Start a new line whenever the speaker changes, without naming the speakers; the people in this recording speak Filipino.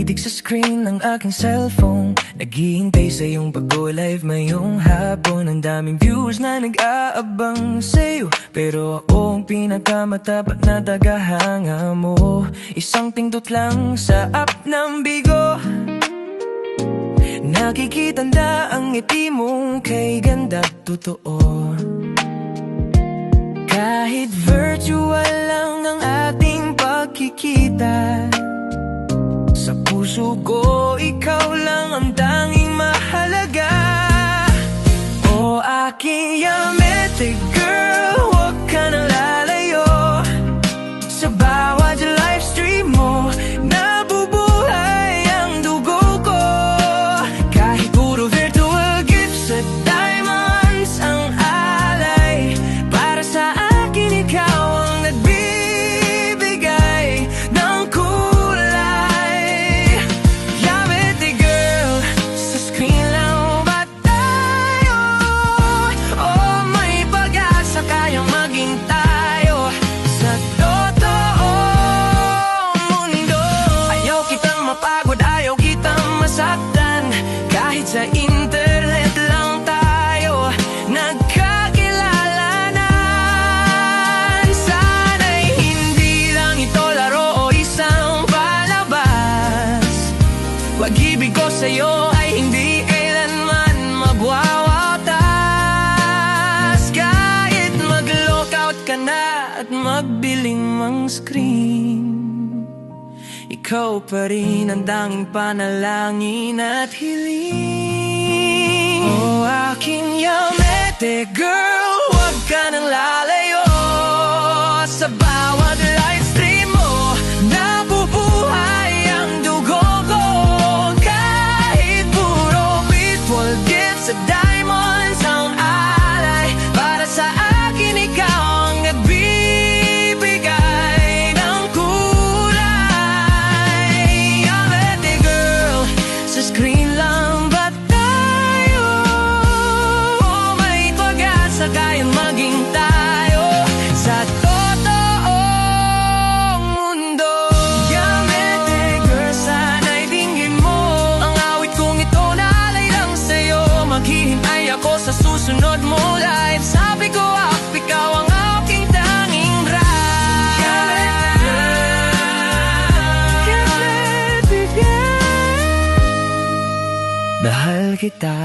Nakatitig sa screen ng aking cellphone, naghihintay sa iyong pag-go-live ngayong hapon. Ang daming views na nag-aabang sa'yo, pero ako ang pinakamatapat na tagahanga mo. Isang pindot lang sa app ng Bigo, nakikita na ang ngiti mong kay ganda totoo. Kahit virtual lang ang ating pagkikita, sa puso ko ikaw lang ang tanging mahalaga. O aking yamete girl, huwag ka nang lalayo. Sa bawat livestream mo, nabubuhay ang dugo ko. Kahit puro virtual gifts at diamonds ang alay, para sa akin ikaw ang nagbibigay ng kulay. Yamete girl, sa screen lang ba tayo? O may pag-asa kayang maging tayo sa totoong mundo? Ayaw kitang mapagod, ayaw kitang masaktan, kahit sa internet lang tayo nagkakilalanan. Sana'y hindi lang ito laro o isang palabas. Pag-ibig ko sa'yo ay hindi kailanman magwawatas. Kahit mag-lockout ka na at magbiling mang screen, ikaw pa rin ang tanging panalangin at hiling. O aking yamete girl, huwag ka nang lalayo. Sa bawat livestream mo, nabubuhay ang dugo ko. Kahit puro virtual gifts at diamonds ang alay, para sa akin ikaw ang nagbibigay ng kulay. Yamete girl, sa screen lang ba tayo? O may pag-asa kayang maging tayo sa totoong mundo? Yamete girl, sana'y dinggin mo ang awit kong ito na alay lang sa'yo. Maghihintay ako sa susunod mo live. Sabi ko ikaw ang aking tanging bride. Yamete girl, mahal kita.